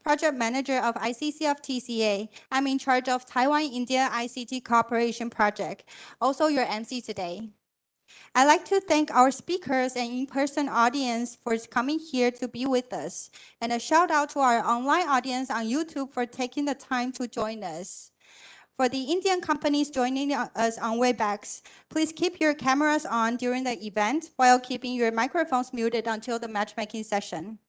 Project Manager of ICC of TCA. I'm in charge of Taiwan-India ICT Cooperation Project, also your MC today. I'd like to thank our speakers and in-person audience for coming here to be with us. And a shout out to our online audience on YouTube for taking the time to join us. For the Indian companies joining us on Webex, please keep your cameras on during the event while keeping your microphones muted until the matchmaking session.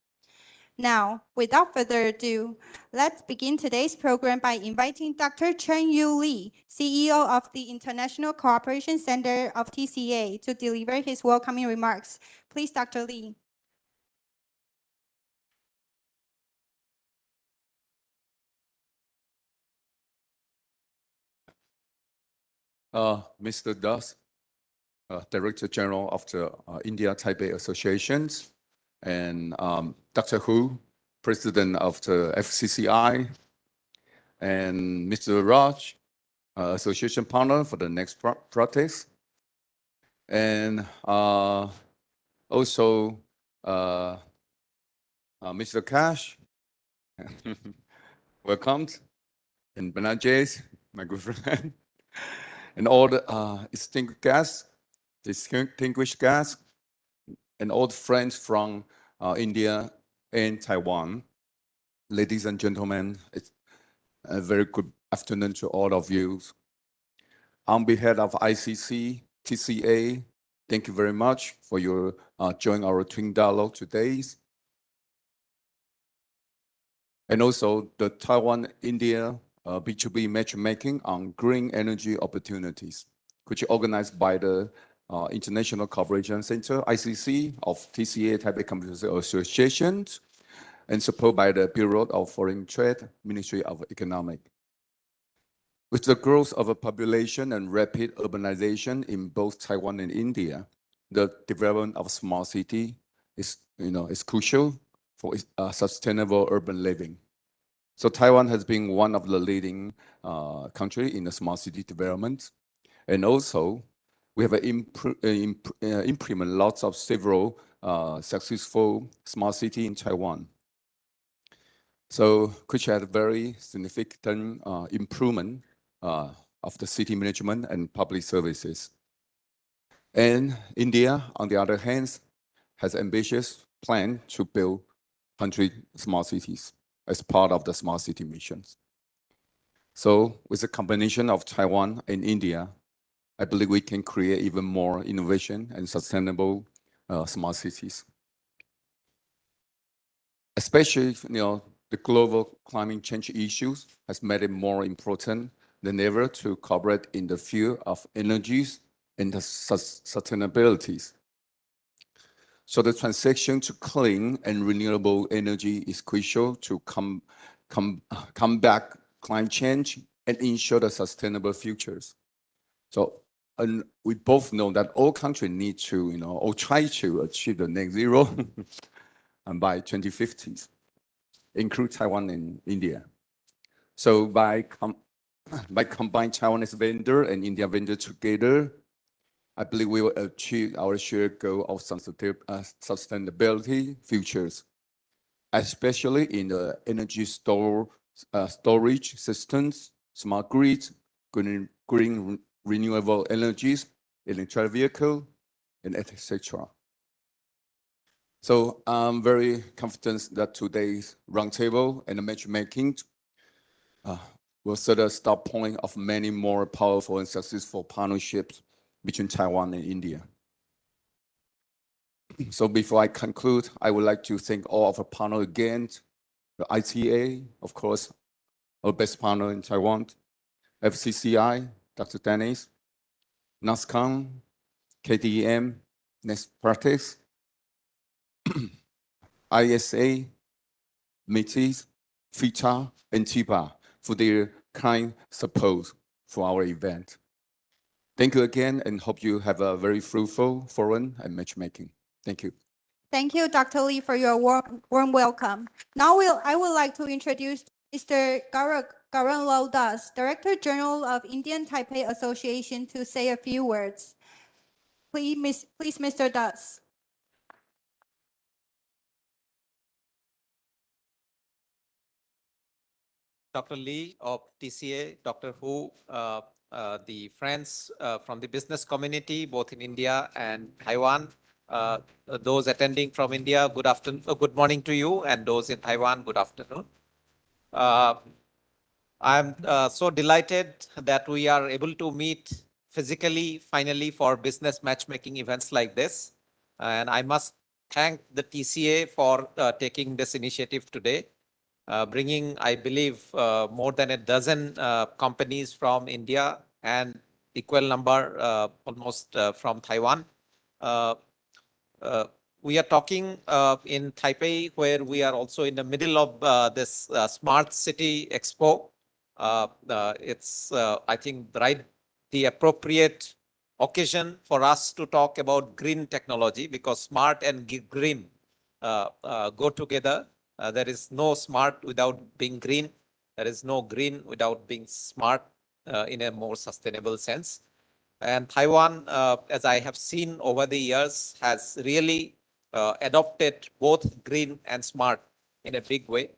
Now, without further ado, let's begin today's program by inviting Dr. Chen Yu Li, CEO of the International Cooperation Center of TCA, to deliver his welcoming remarks. Please, Dr. Li. Mr. Das, Director General of the India Taipei Associations, and Dr. Hu, President of the FCCI, and Mr. Raj, Association Partner for the next practice, and also Mr. Cash, welcomed, and Benajes, my good friend. And all the distinguished guests, and all the friends from India and Taiwan. Ladies and gentlemen, it's a very good afternoon to all of you. On behalf of ICC, TCA, thank you very much for your joining our TWIN dialogue today. And also the Taiwan-India B2B matchmaking on green energy opportunities, which is organized by the International Cooperation Center, ICC, of TCA, Taipei Companies Association, and supported by the Bureau of Foreign Trade, Ministry of Economic. With the growth of a population and rapid urbanization in both Taiwan and India, the development of smart city is crucial for sustainable urban living. So Taiwan has been one of the leading countries in the smart city development. And also, we have implement lots of several successful smart cities in Taiwan. So, which had a very significant improvement of the city management and public services. And India, on the other hand, has ambitious plan to build 100 smart cities as part of the smart city missions. So with a combination of Taiwan and India, I believe we can create even more innovation and sustainable smart cities. Especially, the global climate change issues has made it more important than ever to cooperate in the field of energies and the sustainability. So the transition to clean and renewable energy is crucial to combat climate change and ensure the sustainable futures. So, and we both know that all countries need to, or try to achieve the net zero and by 2050, include Taiwan and India. So by combining Taiwanese vendor and India vendor together, I believe we will achieve our shared goal of sustainability futures, especially in the energy storage systems, smart grids, green renewable energies, electric vehicle, and etc. So I'm very confident that today's roundtable and the matchmaking will set a start point of many more powerful and successful partnerships between Taiwan and India. So before I conclude, I would like to thank all of our partners again, the ITA, of course, our best partner in Taiwan, FCCI, Dr. Dennis, NASCOM, KDM, Next Practice, ISA, METIS, FITA, and TIBA for their kind support for our event. Thank you again, and hope you have a very fruitful forum and matchmaking. Thank you. Thank you, Dr. Lee, for your warm welcome. Now I would like to introduce Mr. Garan Das, Director General of Indian Taipei Association, to say a few words. Please, Mr. Das. Dr. Lee of TCA, Dr. Hu, the friends from the business community, both in India and Taiwan. Those attending from India, good afternoon, good morning to you, and those in Taiwan, good afternoon. I'm so delighted that we are able to meet physically, finally, for business matchmaking events like this. And I must thank the TCA for taking this initiative today, bringing, I believe, more than a dozen companies from India and equal number almost from Taiwan. We are talking in Taipei, where we are also in the middle of this Smart City Expo. It's, I think, the appropriate occasion for us to talk about green technology, because smart and green go together. There is no smart without being green. There is no green without being smart in a more sustainable sense. And Taiwan, as I have seen over the years, has really adopted both green and smart in a big way.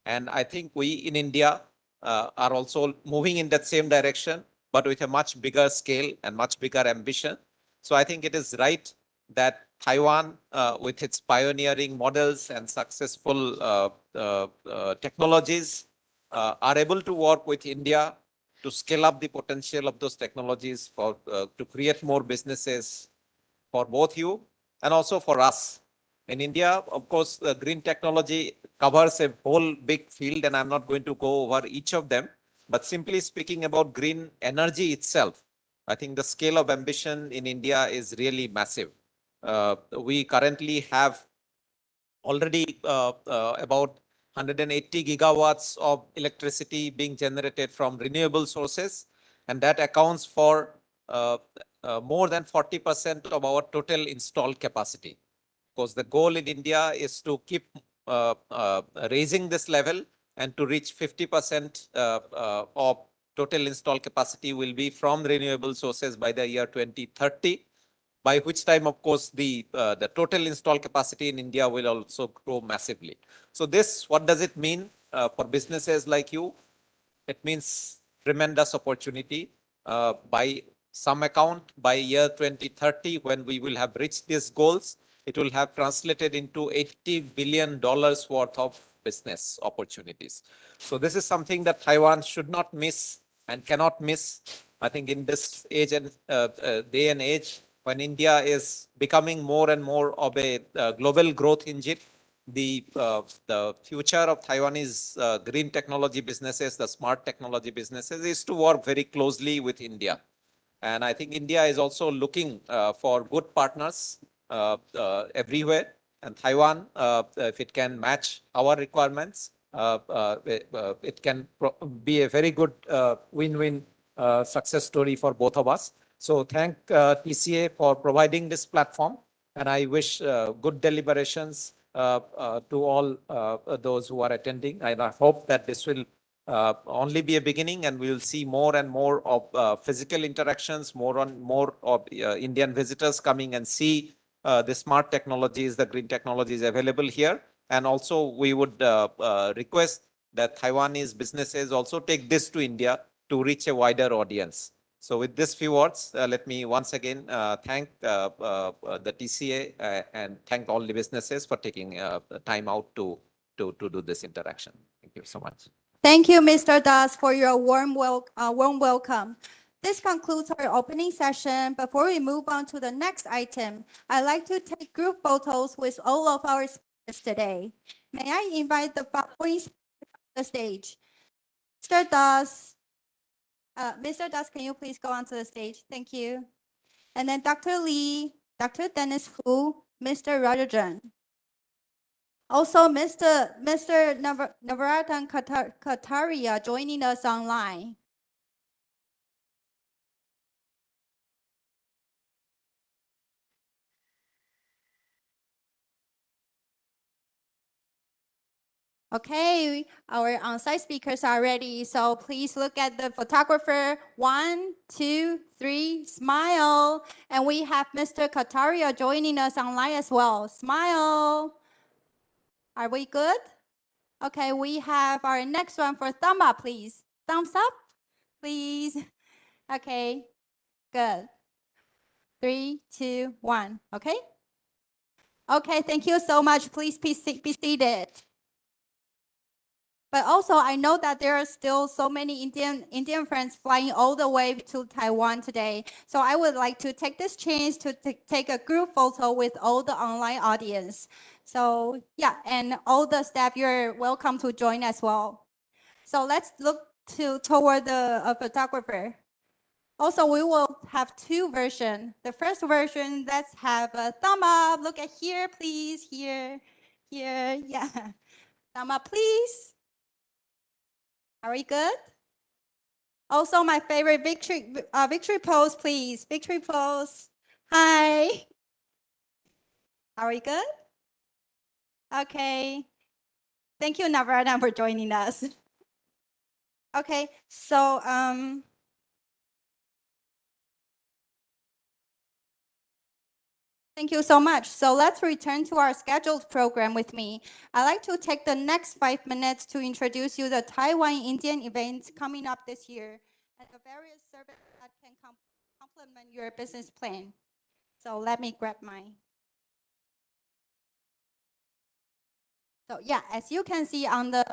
And I think we in India are also moving in that same direction, but with a much bigger scale and much bigger ambition. So I think it is right that Taiwan, with its pioneering models and successful technologies, are able to work with India to scale up the potential of those technologies for to create more businesses for both you and also for us. In India, of course, green technology covers a whole big field, and I'm not going to go over each of them. But simply speaking about green energy itself, I think the scale of ambition in India is really massive. We currently have already about 180 gigawatts of electricity being generated from renewable sources, and that accounts for more than 40% of our total installed capacity. Because the goal in India is to keep raising this level, and to reach 50% of total installed capacity will be from renewable sources by the year 2030. By which time, of course, the total installed capacity in India will also grow massively. So this, what does it mean for businesses like you? It means tremendous opportunity. By some account, by year 2030, when we will have reached these goals, it will have translated into $80 billion worth of business opportunities. So this is something that Taiwan should not miss and cannot miss. I think in this age and day and age, when India is becoming more and more of a global growth engine, the future of Taiwanese green technology businesses, the smart technology businesses, is to work very closely with India. And I think India is also looking for good partners everywhere. And Taiwan, if it can match our requirements, it can be a very good win-win success story for both of us. So thank TCA for providing this platform, and I wish good deliberations to all those who are attending. And I hope that this will only be a beginning, and we will see more and more of physical interactions, more of Indian visitors coming and see the smart technologies, the green technologies available here. And also we would request that Taiwanese businesses also take this to India to reach a wider audience. So with these few words, let me once again thank the TCA and thank all the businesses for taking the time out to do this interaction. Thank you so much. Thank you, Mr. Das, for your warm welcome. This concludes our opening session. Before we move on to the next item, I'd like to take group photos with all of our speakers today. May I invite the following speakers on the stage? Mr. Das. Mr. Das, can you please go onto the stage? Thank you. And then Dr. Lee, Dr. Dennis Hu, Mr. Rajajan. Also, Mr. Navratan Kataria joining us online. Okay, our on-site speakers are ready. So please look at the photographer. 1, 2, 3, smile. And we have Mr. Kataria joining us online as well. Smile. Are we good? Okay, we have our next one for thumb up, please. Thumbs up, please. Okay, good. 3, 2, 1, okay? Okay, thank you so much. Please be seated. But also, I know that there are still so many Indian friends flying all the way to Taiwan today. So I would like to take this chance to take a group photo with all the online audience. So yeah, and all the staff, you're welcome to join as well. So let's look toward the photographer. Also, we will have two versions. The first version, let's have a thumb up. Look at here, please. Here, yeah. Thumb up, please. Are we good? Also, my favorite victory pose, please. Victory pose. Hi. Are we good? Okay. Thank you, Navratan, for joining us. Okay, so thank you so much. So let's return to our scheduled program with me. I'd like to take the next 5 minutes to introduce you the Taiwan-Indian events coming up this year and the various services that can complement your business plan. So let me grab mine. So yeah, as you can see on the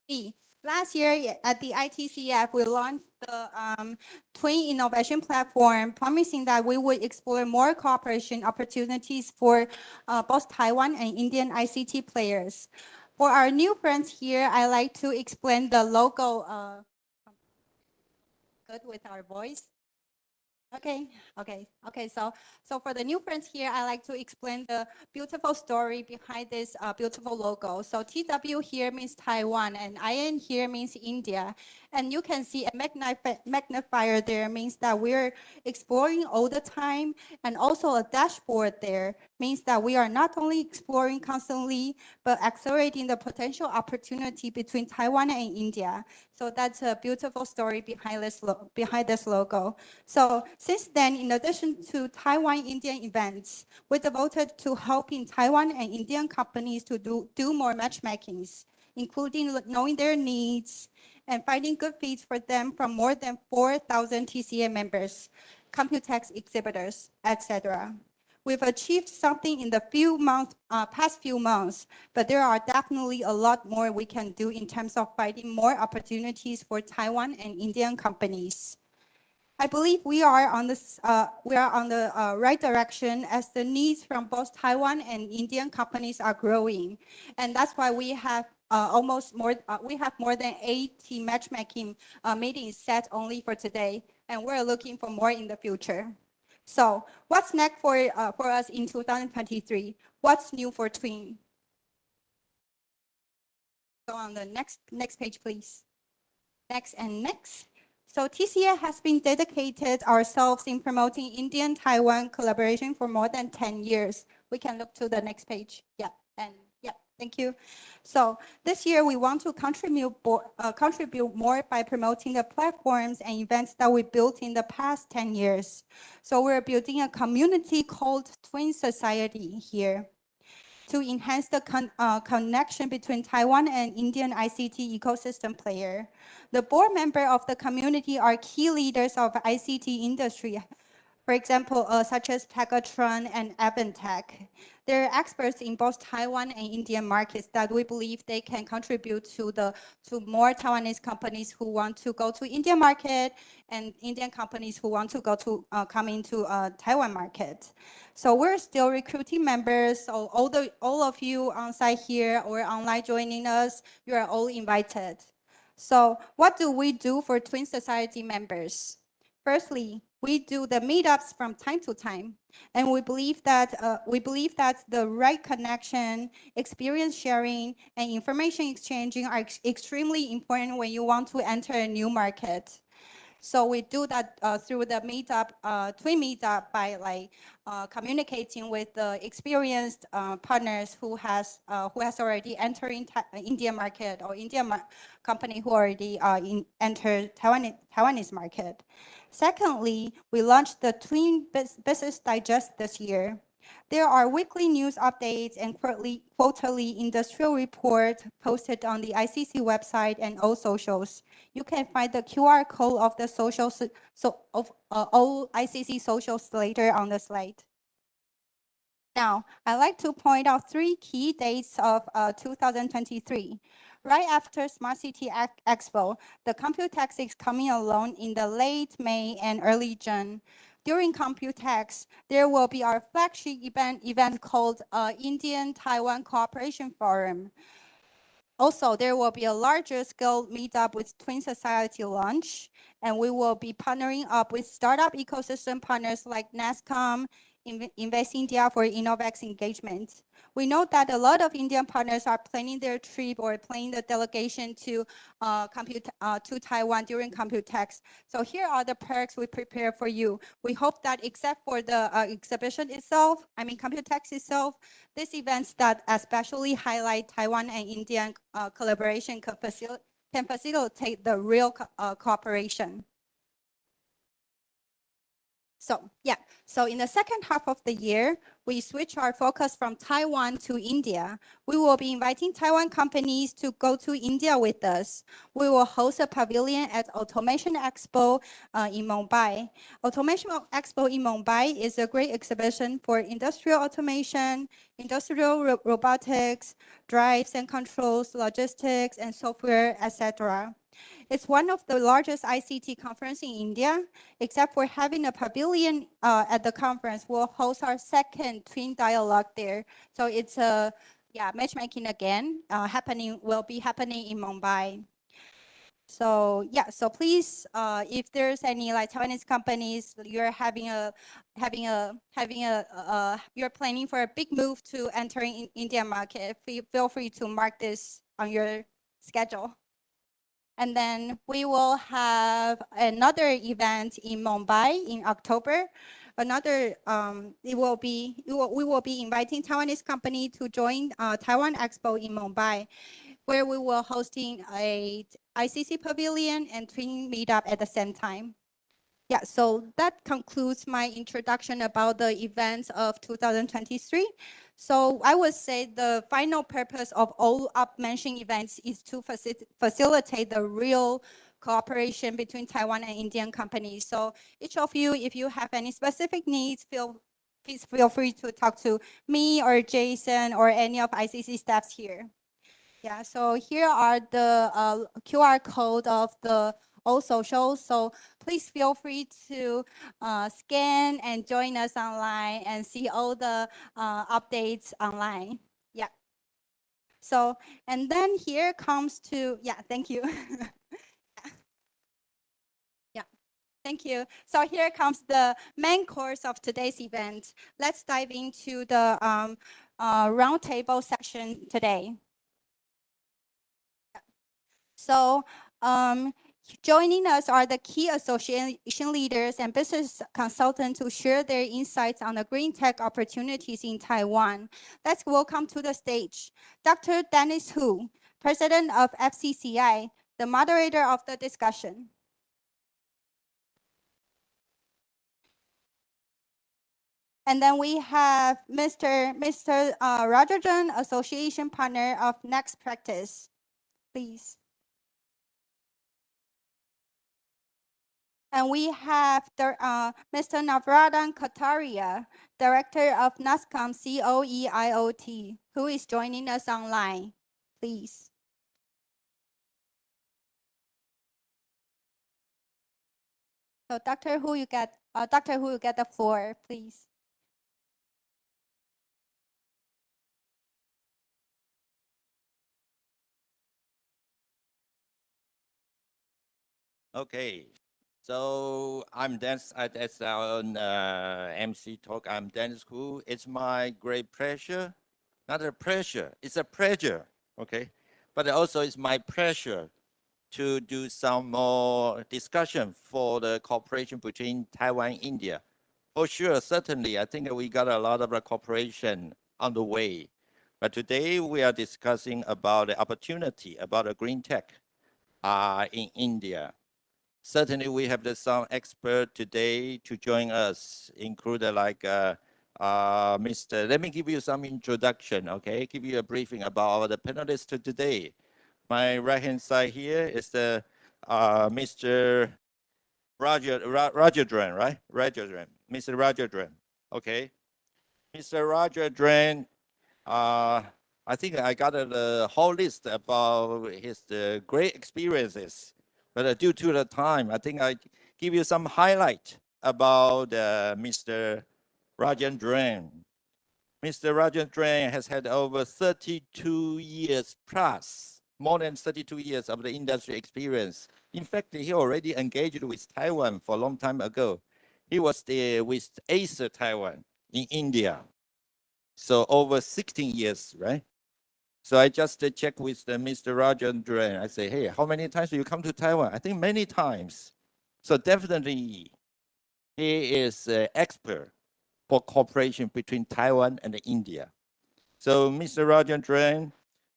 TV, last year at the ITCF, we launched the TWIN innovation platform, promising that we would explore more cooperation opportunities for both Taiwan and Indian ICT players. For our new friends here, I like to explain the logo. Good with our voice. Okay. So for the new friends here, I like to explain the beautiful story behind this beautiful logo. So TW here means Taiwan, and IN here means India. And you can see a magnifier there means that we're exploring all the time, and also a dashboard there means that we are not only exploring constantly, but accelerating the potential opportunity between Taiwan and India. So that's a beautiful story behind this logo. So since then, in addition to Taiwan-Indian events, we devoted to helping Taiwan and Indian companies to do more matchmakings, including knowing their needs and finding good fits for them from more than 4,000 TCA members, Computex exhibitors, etc. We've achieved something in the past few months, but there are definitely a lot more we can do in terms of finding more opportunities for Taiwan and Indian companies. I believe we are on the right direction as the needs from both Taiwan and Indian companies are growing, and that's why we have more than 80 matchmaking meetings set only for today, and we're looking for more in the future. So what's next for us in 2023? What's new for TWIN? Go on the next page, please. Next and next. So TCA has been dedicated ourselves in promoting Indian-Taiwan collaboration for more than 10 years. We can look to the next page. Yeah, thank you. So this year we want to contribute more by promoting the platforms and events that we built in the past 10 years. So we're building a community called TWIN Society here to enhance the connection between Taiwan and Indian ICT ecosystem player. The board member of the community are key leaders of ICT industry, for example, such as Pegatron and Avantech. They're experts in both Taiwan and Indian markets that we believe they can contribute to more Taiwanese companies who want to go to Indian market and Indian companies who want to come into Taiwan market. So we're still recruiting members. So all of you on site here or online joining us, you are all invited. So what do we do for TWIN Society members? Firstly, we do the meetups from time to time, and we believe that the right connection, experience sharing, and information exchanging are extremely important when you want to enter a new market. So we do that through the meetup, TWIN meetup, by communicating with the experienced partners who has already entered Indian market or Indian company who already entered Taiwanese market. Secondly, we launched the TWIN Business Digest this year. There are weekly news updates and quarterly industrial reports posted on the ICC website and all socials. You can find the QR code of the socials all ICC socials later on the slide. Now, I'd like to point out 3 key dates of 2023. Right after Smart City Expo, the Computex is coming along in the late May and early June. During Computex, there will be our flagship event called Indian-Taiwan Cooperation Forum. Also, there will be a larger scale meetup with Twin Society launch, and we will be partnering up with startup ecosystem partners like NASCOM, Invest India for Innovex engagement. We know that a lot of Indian partners are planning their trip or planning the delegation to Taiwan during Computex. So here are the perks we prepare for you. We hope that except for the exhibition itself, Computex itself, these events that especially highlight Taiwan and Indian collaboration can facilitate the real cooperation. So in the second half of the year, we switch our focus from Taiwan to India. We will be inviting Taiwan companies to go to India with us. We will host a pavilion at Automation Expo in Mumbai. Automation Expo in Mumbai is a great exhibition for industrial automation, industrial robotics, drives and controls, logistics, and software, etc. It's one of the largest ICT conference in India. Except for having a pavilion at the conference, we'll host our second twin dialogue there. So it's matchmaking again, will be happening in Mumbai. So so please, if there's any Taiwanese companies, you're you're planning for a big move to entering Indian market, feel free to mark this on your schedule. And then we will have another event in Mumbai in October. We will be inviting Taiwanese company to join Taiwan Expo in Mumbai, where we will hosting a ICC pavilion and twin meetup at the same time. So that concludes my introduction about the events of 2023. So I would say the final purpose of all up-mentioned events is to facilitate the real cooperation between Taiwan and Indian companies. So each of you, if you have any specific needs, please feel free to talk to me or Jason or any of ICC staffs here. So here are the QR code of the all socials. So please feel free to scan and join us online and see all the updates online. So, and then here comes to, thank you. Thank you. So here comes the main course of today's event. Let's dive into the roundtable session today. So joining us are the key association leaders and business consultants to share their insights on the green tech opportunities in Taiwan. Let's welcome to the stage Dr. Dennis Hu, President of FCCI, the moderator of the discussion. And then we have Mr. Rajajan, Association Partner of Next Practice. Please. And we have Mr. Navradan Kataria, Director of NASCOM COE-IoT, who is joining us online. Please. So Dr. Hu, you get the floor, please. Okay. So I'm Dennis, that's our MC talk. I'm Dennis Hu. It's my great pleasure, not a pressure, it's a pleasure, okay? But also it's my pleasure to do some more discussion for the cooperation between Taiwan and India. For sure, certainly, I think we got a lot of cooperation on the way. But today we are discussing about the opportunity, about the green tech in India. Certainly, we have some expert today to join us, including like let me give you some introduction, okay? Give you a briefing about the panelists today. My right-hand side here is the Mr. Rajendran, right? Rajendran, Mr. Rajendran, okay? Mr. Rajendran, I think I got a whole list about his great experiences, but due to the time, I think I give you some highlight about Mr. Rajendran. Mr. Rajendran has had over 32 years plus, more than 32 years of the industry experience. In fact, he already engaged with Taiwan for a long time ago. He was there with Acer Taiwan in India. So over 16 years, right? So I just checked with Mr. Rajendran. I say, hey, how many times do you come to Taiwan? I think many times. So definitely, he is an expert for cooperation between Taiwan and India. So Mr. Rajendran,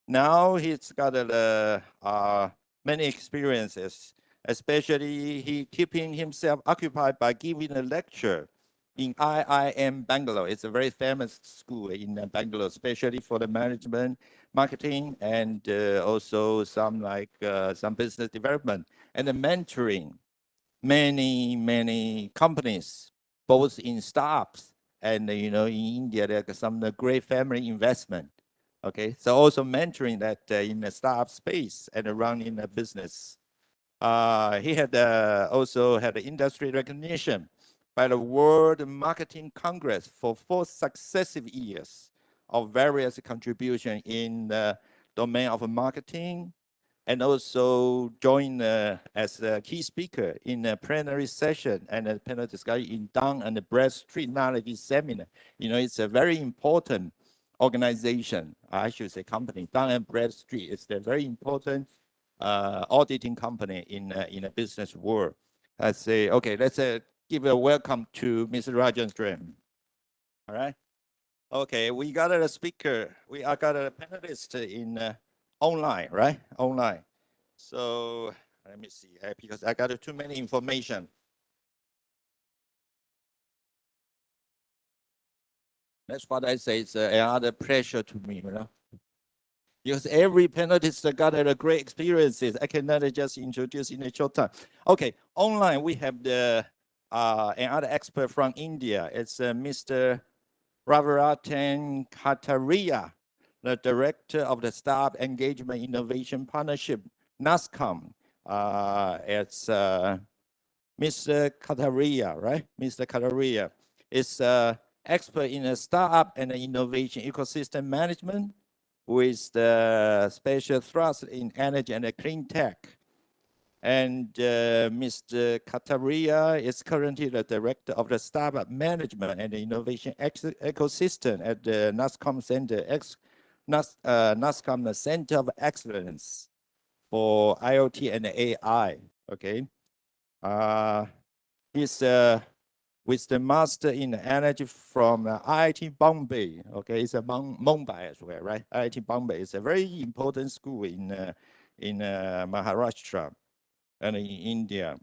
now he's got many experiences, especially he keeping himself occupied by giving a lecture in IIM Bangalore. It's a very famous school in Bangalore, especially for the management, marketing, and also some business development and the mentoring many companies, both in startups and in India, there are some great family investment. Okay, so also mentoring that in the startup space and running a business. He had also had industry recognition by the World Marketing Congress for 4 successive years of various contributions in the domain of marketing, and also joined as a key speaker in a plenary session and a panel discussion in Dun and Bradstreet Knowledge Seminar. It's a very important organization, I should say company. Dun & Bradstreet is a very important auditing company in a business world. I say, okay, let's give a welcome to Mr. Rajendran. All right. Okay, we got a speaker. We got a panelist in online, right? Online. So let me see, because I got too many information. That's what I say. It's another pressure to me, because every panelist got a great experiences. I cannot just introduce in a short time. Okay, online we have the another expert from India. It's Mr. Ravaratan Kataria, the director of the Staff Engagement Innovation Partnership, NASCOM. It's Mr. Kataria, right? Mr. Kataria is expert in a startup and innovation ecosystem management with the special thrust in energy and clean tech. And Mr. Kataria is currently the director of the startup management and innovation ecosystem at the NASCOM Center, NASCOM Center of Excellence for IoT and AI. Okay, he's with the master in energy from IIT Bombay. Okay, it's a Mumbai as well, right? IIT Bombay is a very important school in Maharashtra and in India.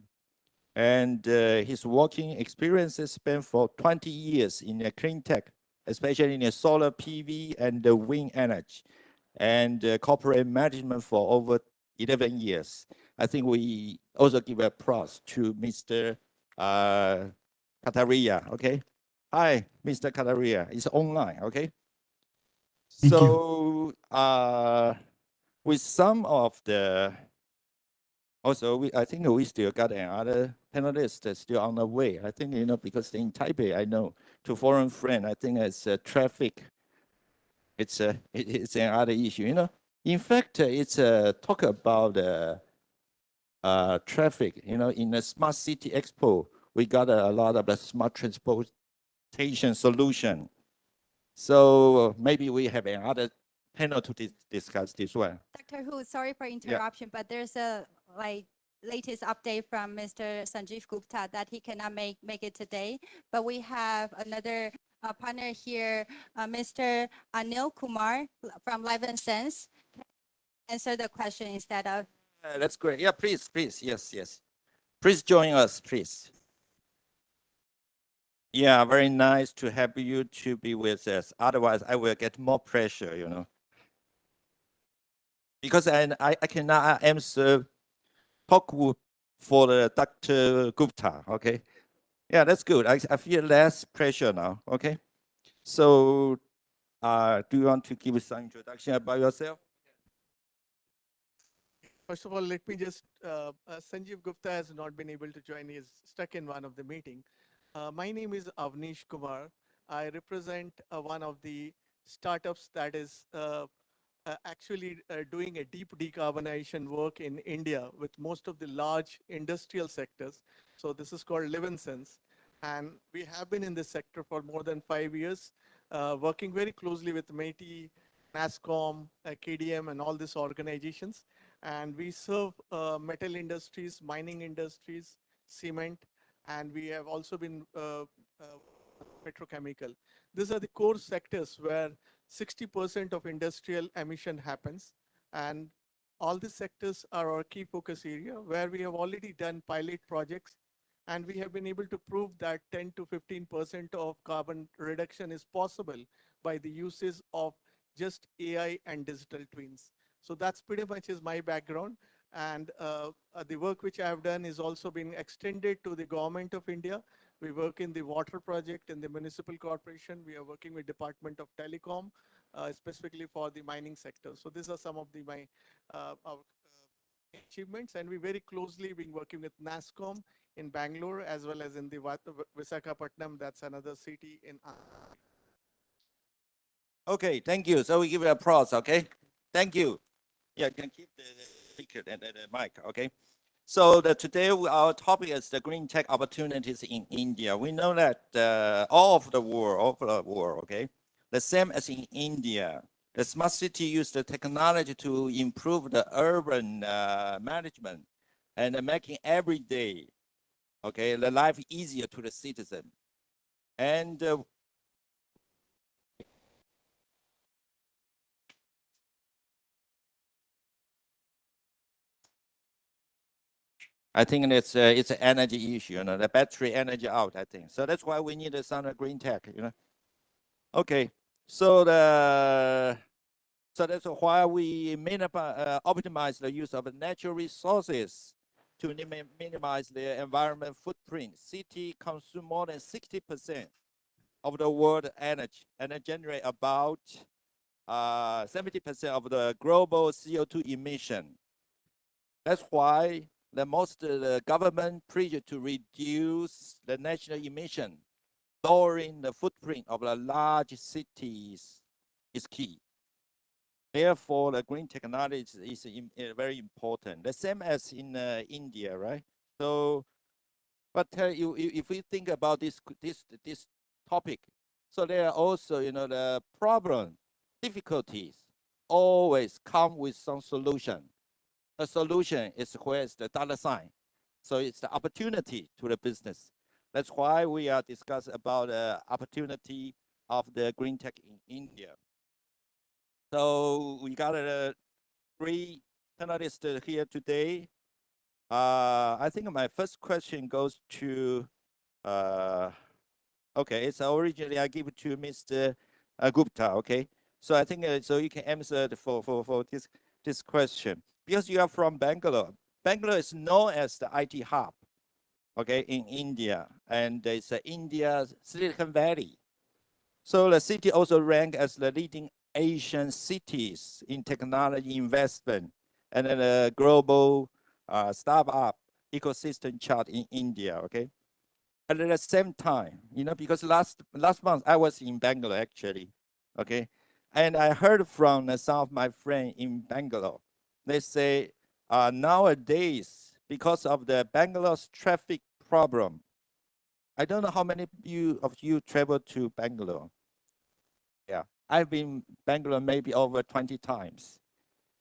And his working experiences span for 20 years in clean tech, especially in solar PV and wind energy, and corporate management for over 11 years. I think we also give applause to Mr. Kataria, okay? Hi, Mr. Kataria. It's online, okay? Thank so, with some of the, also, I think we still got another panelist still on the way. I think, because in Taipei, I know, to foreign friend, I think it's traffic. It's another issue, In fact, it's talk about traffic, in the Smart City Expo, we got a lot of the smart transportation solution. So maybe we have another panel to discuss this one. Dr. Hu, sorry for interruption, but there's a latest update from Mr. Sanjeev Gupta that he cannot make it today. But we have another partner here, Mr. Anil Kumar from Live and Sense. Answer the question instead of. That's great. Yeah, please. Yes. Please join us, please. Yeah, very nice to have you to be with us. Otherwise, I will get more pressure, you know. Because I cannot answer talk for the Dr. Gupta, okay? Yeah, that's good. I feel less pressure now, okay? So, do you want to give some introduction about yourself? First of all, let me just, Sanjeev Gupta has not been able to join. He is stuck in one of the meeting. My name is Avnish Kumar. I represent one of the startups that is actually doing a deep decarbonization work in India with most of the large industrial sectors. So this is called Live and Sense. And we have been in this sector for more than 5 years, working very closely with METI, NASSCOM, KDM, and all these organizations. And we serve metal industries, mining industries, cement, and we have also been petrochemical. These are the core sectors where 60% of industrial emission happens. And all these sectors are our key focus area where we have already done pilot projects. And we have been able to prove that 10 to 15% of carbon reduction is possible by the uses of just AI and digital twins. So that's pretty much is my background. And the work which I have done is also being extended to the government of India. We work in the water project in the municipal corporation. We are working with Department of Telecom, specifically for the mining sector. So these are some of my achievements, and we very closely been working with NASSCOM in Bangalore as well as in the Visakhapatnam. That's another city in. Okay, thank you. So we give you applause, okay? Thank you. Yeah, you can keep the speaker and the mic, okay? So today our topic is the green tech opportunities in India. We know that all over the world, okay? The same as in India, the smart city use the technology to improve the urban management and making every day, okay, the life easier to the citizen. And I think it's an energy issue, you know, the battery energy out, I think. So that's why we need some green tech, you know. Okay, so that's why we optimize the use of natural resources to minimize the environment footprint. City consume more than 60% of the world energy and generate about 70% of the global CO2 emission. That's why the government preach to reduce the national emission, lowering the footprint of the large cities is key. Therefore, the green technology is very important. The same as in India, right? So, but if we think about this topic, so there are also, you know, the problem, difficulties always come with some solution. The solution is where's the dollar sign. So it's the opportunity to the business. That's why we are discussing about the opportunity of the green tech in India. So we got 3 panelists here today. I think my first question goes to, okay, it's originally I give it to Mr. Gupta, okay? So I think, so you can answer for this question. Because you are from Bangalore. Bangalore is known as the IT hub, okay, in India. And it's India's Silicon Valley. So the city also ranked as the leading Asian cities in technology investment and then a global startup ecosystem chart in India, okay? But at the same time, you know, because last month I was in Bangalore actually, okay? And I heard from some of my friends in Bangalore. They say nowadays, because of the Bangalore's traffic problem, I don't know how many of you travel to Bangalore. Yeah, I've been Bangalore maybe over 20 times.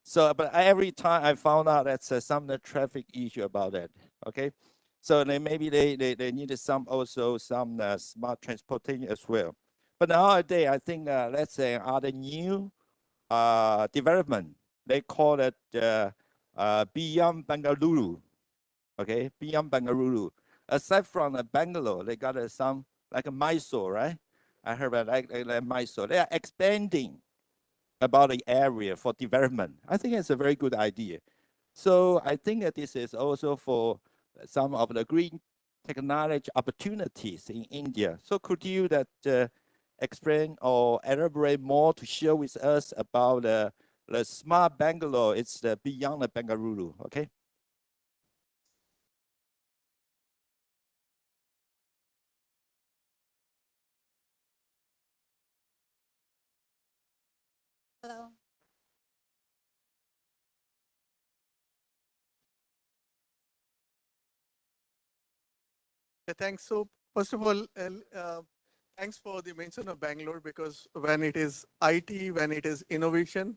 So, but every time I found out that's some traffic issue about that. Okay, so maybe they needed some smart transportation as well. But nowadays, I think let's say other new development. They call it beyond Bengaluru. Okay, beyond Bengaluru. Aside from Bangalore, they got some like Mysore, right? I heard about like Mysore. They are expanding about the area for development. I think it's a very good idea. So I think that this is also for some of the green technology opportunities in India. So could you explain or elaborate more to share with us about the smart Bangalore? It's beyond the Bengaluru, okay? Hello. Thanks. So first of all, thanks for the mention of Bangalore, because when it is IT, when it is innovation,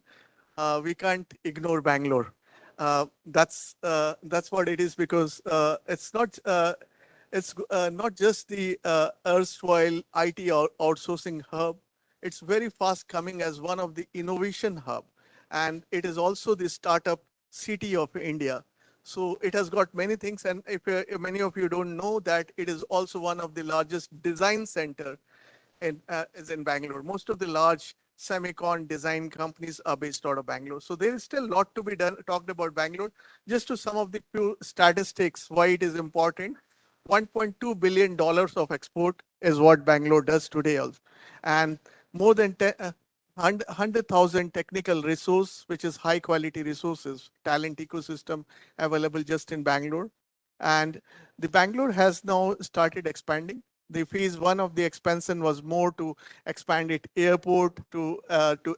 we can't ignore Bangalore. That's what it is, because it's not just the erstwhile IT outsourcing hub. It's very fast coming as one of the innovation hub, and it is also the startup city of India. So it has got many things, and if many of you don't know that, it is also one of the largest design center is in Bangalore. Most of the large semicon design companies are based out of Bangalore. So there is still a lot to be done, talked about Bangalore. Just to some of the few statistics, why it is important. $1.2 billion of export is what Bangalore does today. And more than 100,000 technical resource, which is high quality resources, talent ecosystem available just in Bangalore. And the Bangalore has now started expanding. The phase one of the expansion was more to expand it airport to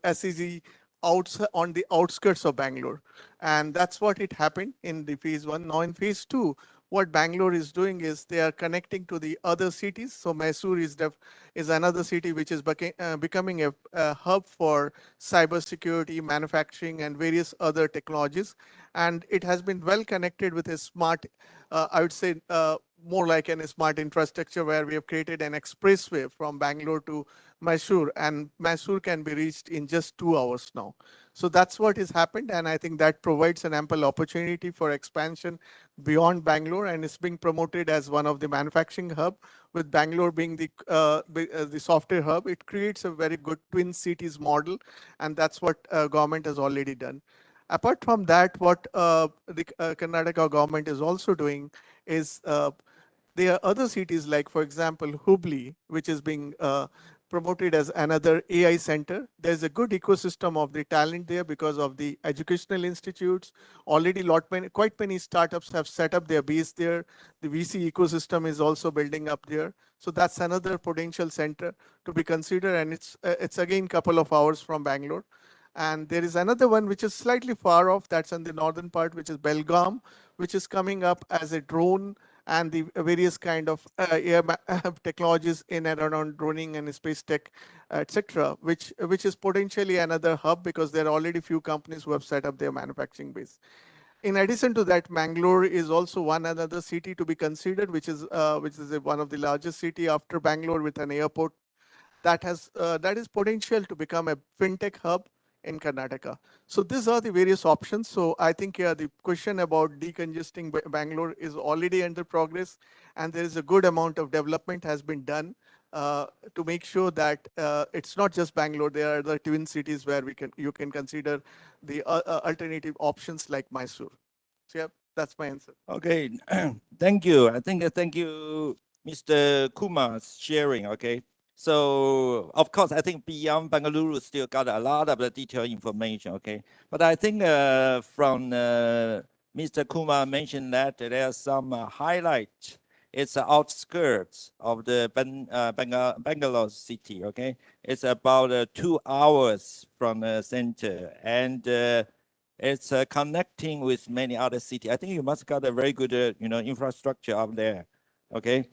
SEZ on the outskirts of Bangalore. And that's what it happened in the phase one. Now in phase two, what Bangalore is doing is they are connecting to the other cities. So Mysore is another city which is becoming a hub for cybersecurity, manufacturing, and various other technologies. And it has been well connected with a smart, I would say, more like a smart infrastructure, where we have created an expressway from Bangalore to Mysore, and Mysore can be reached in just 2 hours now. So that's what has happened, and I think that provides an ample opportunity for expansion beyond Bangalore, and it's being promoted as one of the manufacturing hub, with Bangalore being the software hub. It creates a very good twin cities model, and that's what government has already done. Apart from that, what the Karnataka government is also doing is there are other cities like, for example, Hubli, which is being promoted as another AI center. There's a good ecosystem of the talent there because of the educational institutes. Already quite many startups have set up their base there. The VC ecosystem is also building up there. So that's another potential center to be considered. And it's again a couple of hours from Bangalore. And there is another one which is slightly far off, that's in the northern part, which is Belgaum, which is coming up as a drone and the various kind of air technologies in and around droning and space tech, etc., which is potentially another hub, because there are already few companies who have set up their manufacturing base. In addition to that, Mangalore is also one another city to be considered, which is one of the largest city after Bangalore, with an airport that is potential to become a fintech hub in Karnataka. So these are the various options. So I think the question about decongesting Bangalore is already under progress, and there is a good amount of development has been done to make sure that it's not just Bangalore. There are other twin cities where you can consider the alternative options like Mysore. So yeah, that's my answer. Okay, thank you. I think thank you, Mr. Kumar's sharing. Okay. So, of course, I think beyond Bangalore still got a lot of the detailed information, okay? But I think from Mr. Kumar mentioned that there are some highlights. It's the outskirts of the Bangalore city, okay? It's about 2 hours from the center, and it's connecting with many other cities. I think you must got a very good, infrastructure up there, okay?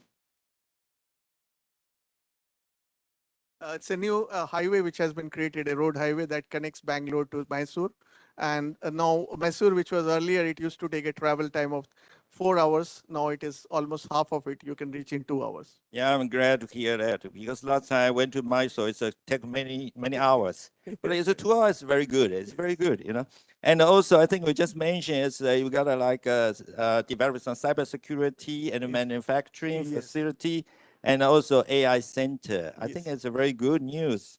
It's a new highway which has been created, a road highway that connects Bangalore to Mysore. And now Mysore, which was earlier, it used to take a travel time of 4 hours. Now it is almost half of it. You can reach in 2 hours. Yeah, I'm glad to hear that, because last time I went to Mysore, it's take many hours. But it's 2 hours, very good. It's very good, And also, I think we just mentioned is you gotta develop some cybersecurity and manufacturing facility. and also AI center. I think it's a very good news.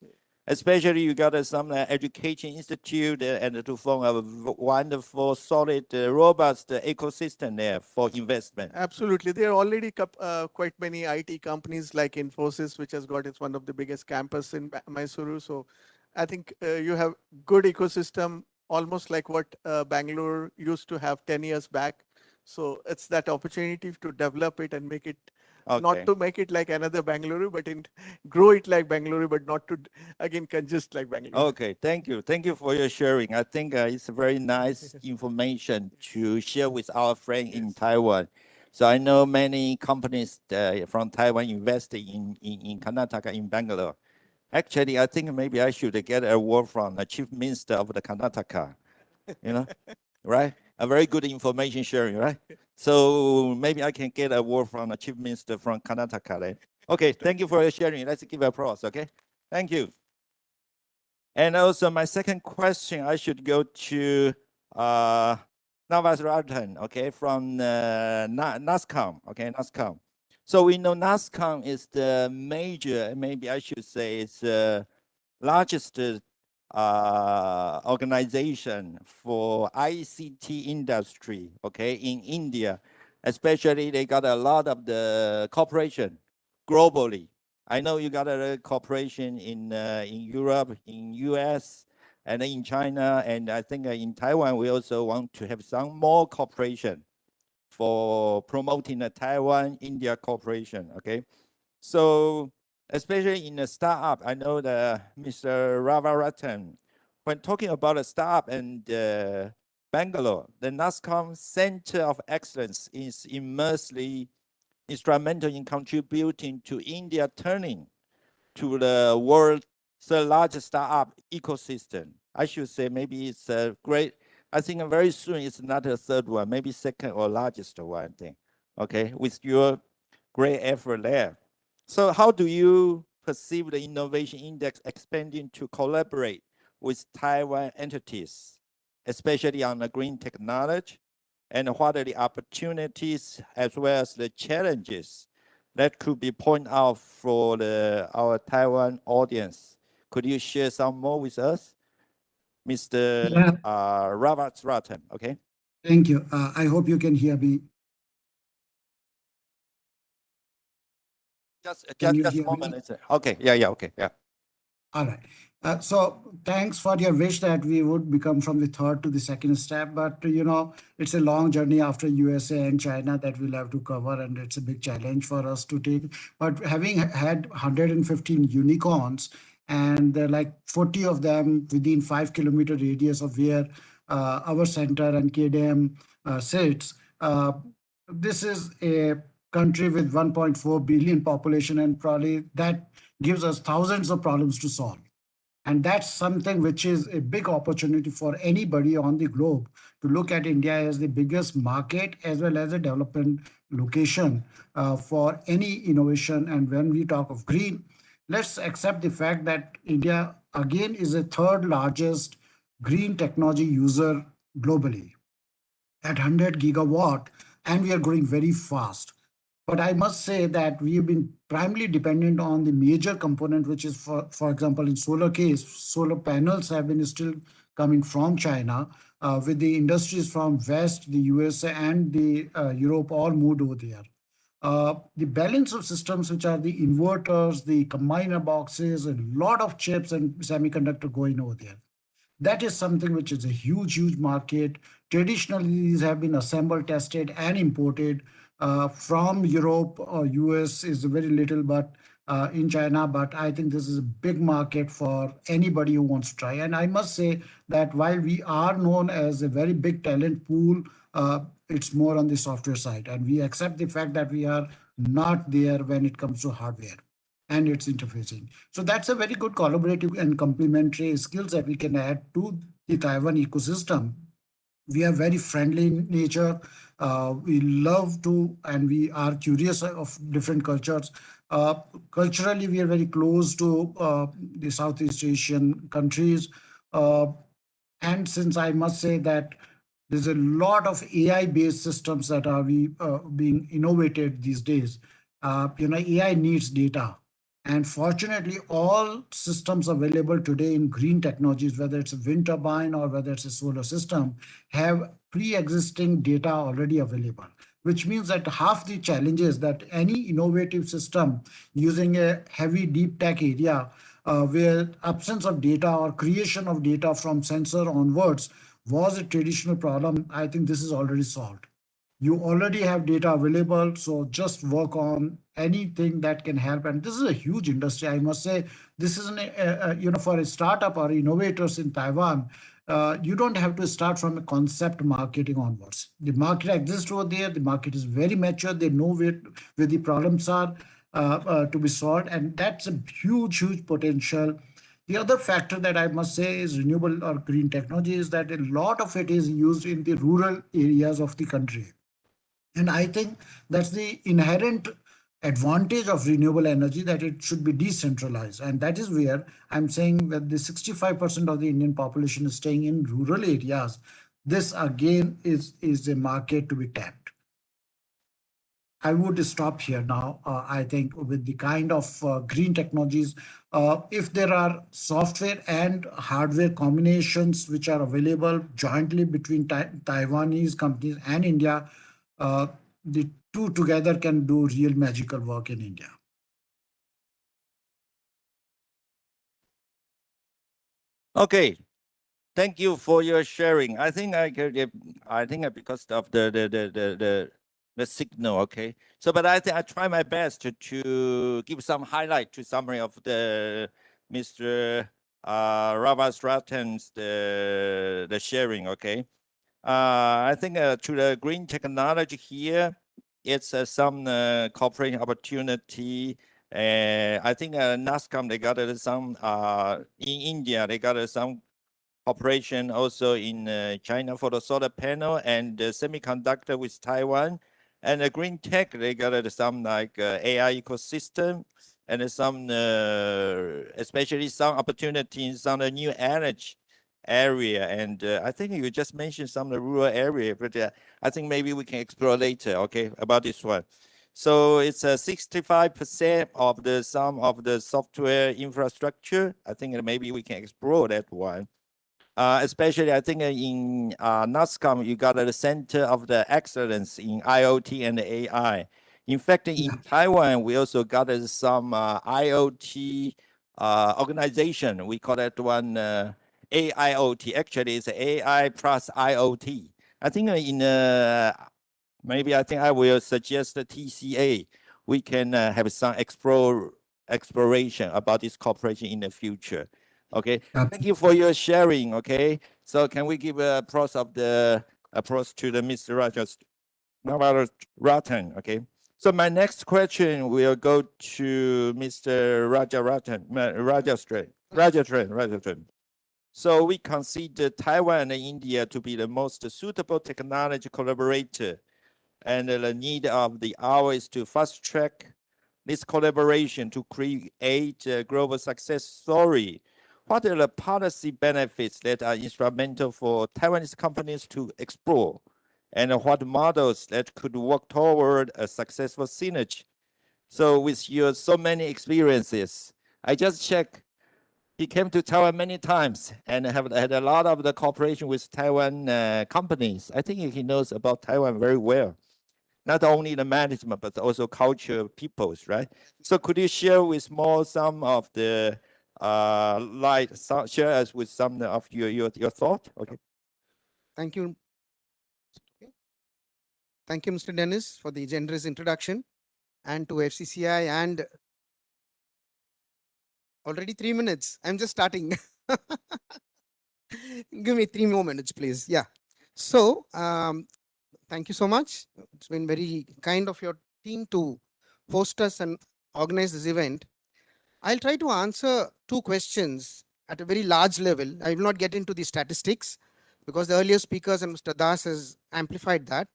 Especially you got some education institute and to form a wonderful, solid, robust ecosystem there for investment. Absolutely. There are already quite many IT companies like Infosys, which has got one of the biggest campus in Mysuru. So I think you have good ecosystem, almost like what Bangalore used to have 10 years back. So it's that opportunity to develop it and make it, not to make it like another Bangalore, but grow it like Bangalore, but not to, again, congest like Bangalore. Okay, thank you. Thank you for your sharing. I think it's a very nice information to share with our friend in Taiwan. So I know many companies from Taiwan investing in Karnataka, in Bangalore. Actually, I think maybe I should get an award from the Chief Minister of the Karnataka, you know, right? A very good information sharing, right? So maybe I can get an award from the Chief Minister from Karnataka then. Okay, thank you for your sharing. Let's give applause, okay? Thank you. And also my second question, I should go to Navasratan, okay, from NASCOM, okay, NASCOM. So we know NASCOM is the major, maybe I should say it's the largest organization for ICT industry, okay, in India. Especially they got a lot of the cooperation globally. I know you got a cooperation in Europe, in US, and in China, and I think in Taiwan, we also want to have some more cooperation for promoting the Taiwan-India cooperation, okay? So, especially in the startup, I know that Mr. Ravaratan, when talking about a startup and Bangalore, the NASCOM Center of Excellence is immensely instrumental in contributing to India turning to the world's largest startup ecosystem. I should say maybe it's a great, I think very soon it's not a third one, maybe second or largest one thing, okay, with your great effort there. So how do you perceive the Innovation Index expanding to collaborate with Taiwan entities, especially on the green technology, and what are the opportunities as well as the challenges that could be pointed out for our Taiwan audience? Could you share some more with us, Mr. Ravatrathan? Okay. Thank you. I hope you can hear me. Just a moment. Okay. Yeah. Okay. Yeah. All right. So thanks for your wish that we would become from the third to the second step. But, you know, it's a long journey after USA and China that we'll have to cover. And it's a big challenge for us to take. But having had 115 unicorns, and there are like 40 of them within 5-kilometer radius of where our center and KDM sits, this is a country with 1.4 billion population, and probably that gives us thousands of problems to solve. And that's something which is a big opportunity for anybody on the globe to look at India as the biggest market as well as a development location for any innovation. And when we talk of green, let's accept the fact that India again is the third largest green technology user globally at 100 gigawatt, and we are growing very fast. But I must say that we have been primarily dependent on the major component, which is, for example, in solar case, solar panels have been still coming from China, with the industries from West, the USA, and the Europe all moved over there. The balance of systems, which are the inverters, the combiner boxes, a lot of chips and semiconductor going over there. That is something which is a huge, huge market. Traditionally, these have been assembled, tested, and imported from Europe or US is very little, but in China. But I think this is a big market for anybody who wants to try. And I must say that while we are known as a very big talent pool, it's more on the software side. And we accept the fact that we are not there when it comes to hardware and its interfacing. So that's a very good collaborative and complementary skills that we can add to the Taiwan ecosystem. We are very friendly in nature. We love to, and we are curious of different cultures. Culturally, we are very close to the Southeast Asian countries. And since I must say that there's a lot of AI-based systems that are being innovated these days, AI needs data. And fortunately, all systems available today in green technologies, whether it's a wind turbine or whether it's a solar system, have pre-existing data already available, which means that half the challenges that any innovative system using a heavy deep tech area where absence of data or creation of data from sensor onwards was a traditional problem, I think this is already solved. You already have data available, so just work on anything that can help. And this is a huge industry, I must say. This is for a startup or innovators in Taiwan, you don't have to start from a concept marketing onwards. The market exists over there. The market is very mature. They know where the problems are to be solved, and that's a huge potential. The other factor that I must say is renewable or green technology is that a lot of it is used in the rural areas of the country. And I think that's the inherent advantage of renewable energy, that it should be decentralized. And that is where I'm saying that the 65% of the Indian population is staying in rural areas. This again is a market to be tapped. I would stop here now. I think with the kind of green technologies, if there are software and hardware combinations which are available jointly between Taiwanese companies and India, the two together can do real magical work in India. Okay, thank you for your sharing. I think because of the signal, okay. So, but I think I try my best to give some highlight to summary of the Mr. Ravasratan's the sharing, okay. I think to the green technology here, it's some cooperation opportunity. I think NASCOM, they got some, in India, they got some cooperation also in China for the solar panel and the semiconductor with Taiwan. And the green tech, they got some like AI ecosystem and some, especially some opportunities on the new energy area. And I think you just mentioned some of the rural area, but I think maybe we can explore later, okay, about this one. So it's 65% of the sum of the software infrastructure. I think maybe we can explore that one. Especially, I think in NASCOM, you got the center of the excellence in IoT and AI. In fact, in Taiwan, we also got some IoT organization. We call that one AIoT. Actually, it's AI plus IoT. I think maybe I think I will suggest the TCA. We can have some exploration about this cooperation in the future. Okay, thank you for your sharing. Okay, so can we give a applause of the applause to the Mr. Rajan? Okay, so my next question will go to Mr. Rajasthan. So we consider Taiwan and India to be the most suitable technology collaborator, and the need of the hour is to fast track this collaboration to create a global success story. What are the policy benefits that are instrumental for Taiwanese companies to explore? And what models that could work toward a successful synergy? So with your so many experiences, I just checked, he came to Taiwan many times and have had a lot of the cooperation with Taiwan companies. I think he knows about Taiwan very well. Not only the management, but also culture, peoples, right? So could you share with some of the share us with some of your thought? Okay. Thank you. Okay. Thank you, Mr. Dennis, for the generous introduction, and to FCCI. And already 3 minutes. I'm just starting. Give me 3 more minutes, please. Yeah. So thank you so much. It's been very kind of your team to host us and organize this event. I'll try to answer 2 questions at a very large level. I will not get into the statistics because the earlier speakers and Mr. Das has amplified that.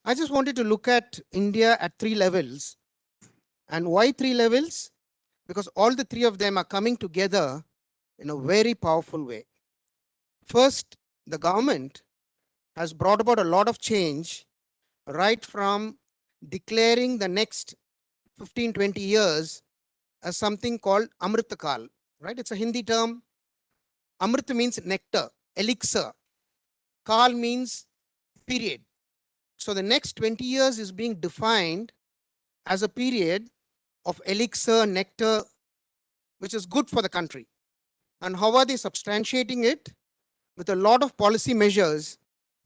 I just wanted to look at India at 3 levels. And why 3 levels? Because all the 3 of them are coming together in a very powerful way. First, the government has brought about a lot of change right from declaring the next 15, 20 years as something called Amritakal, right? It's a Hindi term. Amrit means nectar, elixir. Kal means period. So the next 20 years is being defined as a period of elixir, nectar, which is good for the country. And how are they substantiating it? With a lot of policy measures,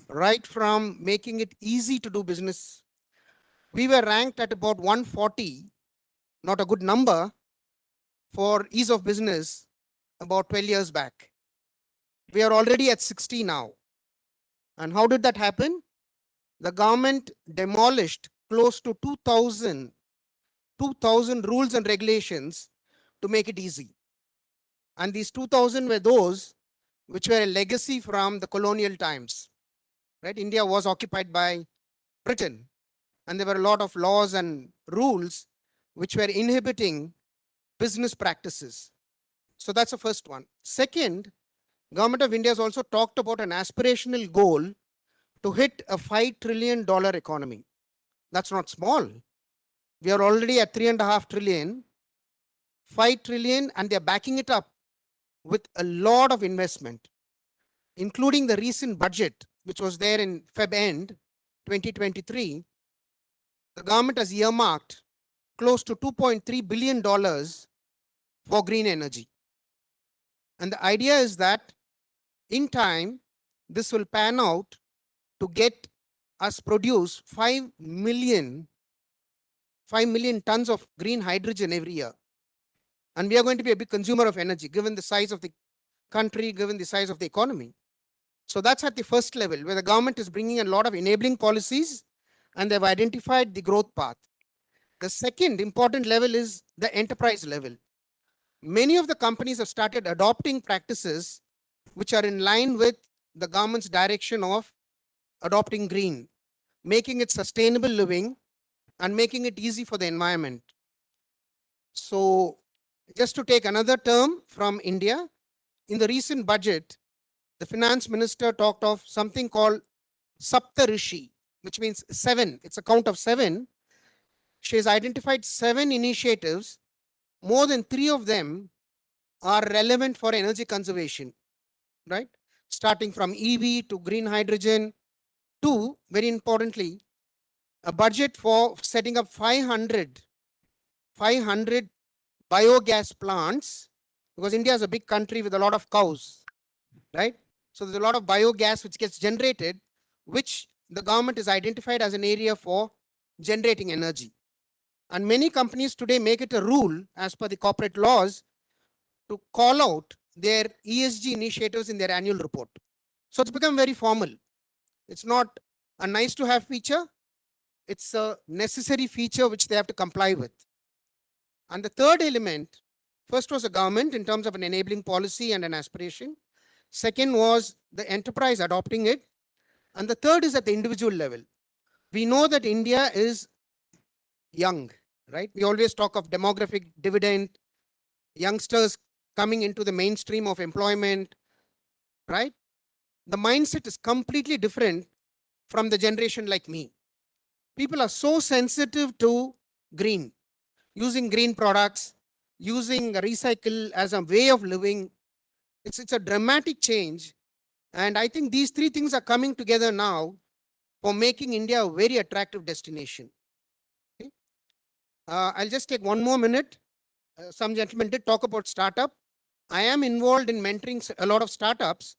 right from making it easy to do business. We were ranked at about 140, not a good number, for ease of business about 12 years back. We are already at 60 now. And how did that happen? The government demolished close to 2,000 rules and regulations to make it easy. And these 2,000 were those which were a legacy from the colonial times. Right? India was occupied by Britain, and there were a lot of laws and rules which were inhibiting business practices. So that's the first one. Second, Government of India has also talked about an aspirational goal to hit a $5 trillion economy. That's not small. We are already at 3.5 trillion, 5 trillion, and they're backing it up with a lot of investment, including the recent budget, which was there in Feb end 2023. The government has earmarked close to $2.3 billion for green energy. And the idea is that in time, this will pan out to get us produce 5 million tons of green hydrogen every year. And we are going to be a big consumer of energy, given the size of the country, given the size of the economy. So that's at the first level, where the government is bringing a lot of enabling policies, and they've identified the growth path. The second important level is the enterprise level. Many of the companies have started adopting practices which are in line with the government's direction of adopting green, making it sustainable living and making it easy for the environment. So just to take another term from India, in the recent budget, the finance minister talked of something called Sapta Rishi, which means 7. It's a count of 7. She has identified 7 initiatives. More than 3 of them are relevant for energy conservation, right? Starting from EV to green hydrogen to, very importantly, a budget for setting up 500 biogas plants, because India is a big country with a lot of cows, right? So there's a lot of biogas which gets generated, which the government has identified as an area for generating energy. And many companies today make it a rule, as per the corporate laws, to call out their ESG initiatives in their annual report. So it's become very formal. It's not a nice to have feature. It's a necessary feature which they have to comply with. And the third element, first was the government in terms of an enabling policy and an aspiration. Second was the enterprise adopting it. And the third is at the individual level. We know that India is young, right? We always talk of demographic dividend, youngsters coming into the mainstream of employment, right? The mindset is completely different from the generation like me. People are so sensitive to green, using green products, using recycle as a way of living. It's a dramatic change. And I think these 3 things are coming together now for making India a very attractive destination. Okay? I'll just take 1 more minute. Some gentlemen did talk about startup. I am involved in mentoring a lot of startups.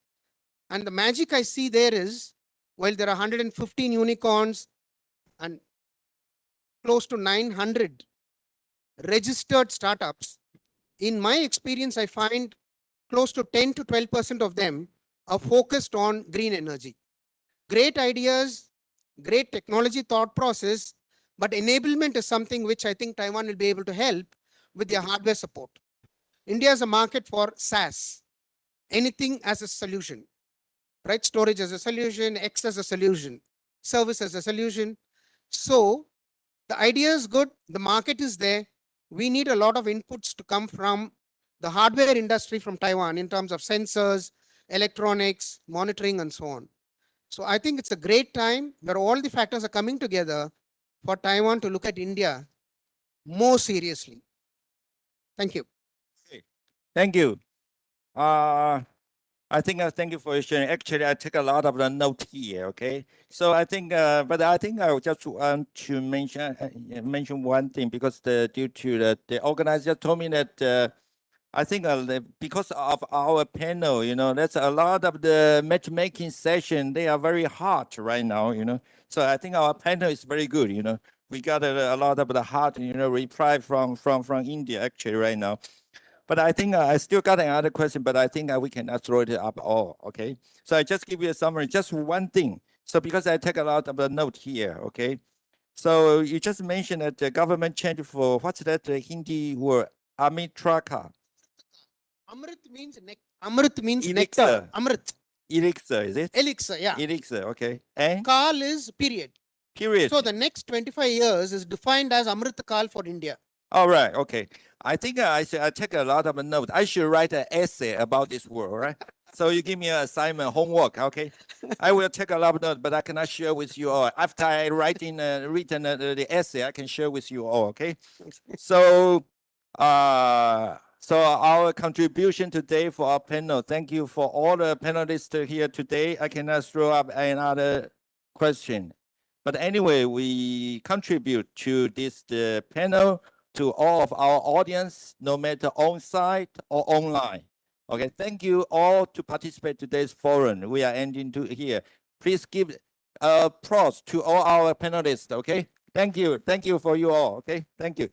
And the magic I see there is, while there are 115 unicorns and close to 900 registered startups, in my experience, I find close to 10 to 12% of them are focused on green energy. Great ideas, great technology thought process, but enablement is something which I think Taiwan will be able to help with their hardware support. India is a market for SaaS, anything as a solution, right? Storage as a solution, X as a solution, service as a solution. So the idea is good, the market is there. We need a lot of inputs to come from the hardware industry from Taiwan in terms of sensors, electronics, monitoring, and so on. So I think it's a great time where all the factors are coming together for Taiwan to look at India more seriously. Thank you. Thank you. I think thank you for your sharing. Actually, I take a lot of the note here. Okay, so I think, but I think I just want to mention one thing, because due to the organizer told me that I think because of our panel, there's a lot of the matchmaking session. They are very hot right now. So I think our panel is very good. We got a lot of the hot reply from India actually right now. But I think I still got another question, but I think we cannot throw it up all, okay? So I just give you a summary, just one thing. So because I take a lot of the note here, okay? So you just mentioned that the government changed for, what's that the Hindi word? Amitraka. Amrit means Amrit means Elixir. nectar. Amrit. Elixir, is it? Elixir, yeah. Elixir, okay. And? Kal is period. Period. So the next 25 years is defined as Amrit Kal for India. All right, okay. I think I take a lot of notes. I should write an essay about this word, right? So you give me an assignment, homework, okay? I will take a lot of notes, but I cannot share with you all. After I written the essay, I can share with you all, okay? So, so our contribution today for our panel. Thank you for all the panelists here today. I cannot throw up another question. But anyway, we contribute to this panel, to all of our audience, no matter on-site or online. Okay, thank you all to participate today's forum. We are ending to here. Please give applause to all our panelists, okay? Thank you for you all, okay? Thank you.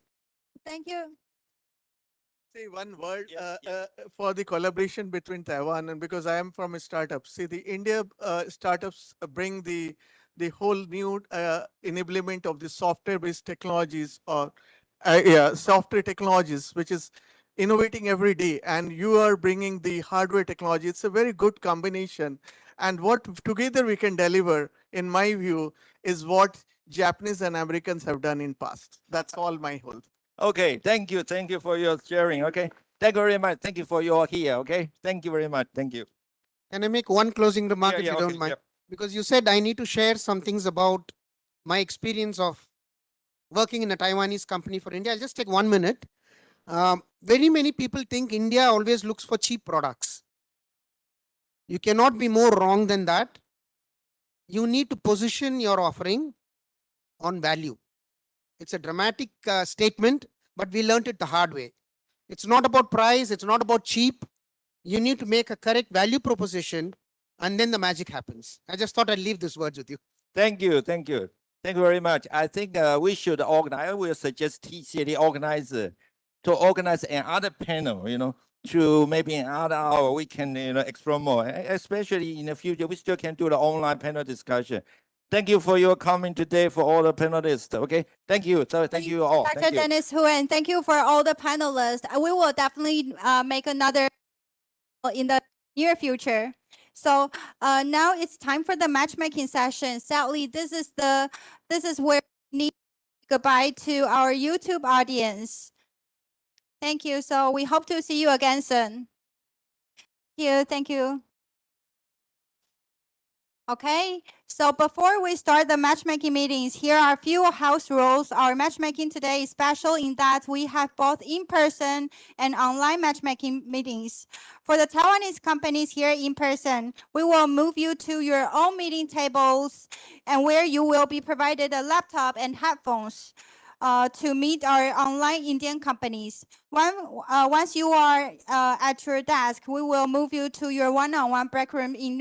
Thank you. Say one word Yes. for the collaboration between Taiwan, and because I am from a startup. See, the India startups bring the whole new enablement of the software-based technologies, or software technologies, which is innovating every day, and you are bringing the hardware technology. It's a very good combination, and what together we can deliver, in my view, is what Japanese and Americans have done in past. That's all my hold. Okay, thank you for your sharing, okay? Thank you very much. Thank you for your here, okay? Thank you very much. Thank you. Can I make one closing remark if you okay, don't mind? yep. Because you said I need to share some things about my experience of working in a Taiwanese company for India. I'll just take 1 minute. Very many people think India always looks for cheap products. You cannot be more wrong than that. You need to position your offering on value. It's a dramatic statement, but we learned it the hard way. It's not about price. It's not about cheap. You need to make a correct value proposition, and then the magic happens. I just thought I'd leave these words with you. Thank you very much. I think we should organize. I will suggest TCA, the organizer, to organize another panel, to maybe another hour we can explore more, especially in the future. We still can do the online panel discussion. Thank you for your comment today for all the panelists. Okay, thank you. So thank you all. Dr. Thank you. Dennis Hu, and thank you for all the panelists. We will definitely make another in the near future. So now it's time for the matchmaking session. Sadly, this is where we need to say goodbye to our YouTube audience. Thank you. So we hope to see you again soon. Thank you. Okay, so before we start the matchmaking meetings, here are a few house rules. Our matchmaking today is special in that we have both in-person and online matchmaking meetings. For the Taiwanese companies here in person, we will move you to your own meeting tables, and where you will be provided a laptop and headphones to meet our online Indian companies. Once you are at your desk, we will move you to your one-on-one break room in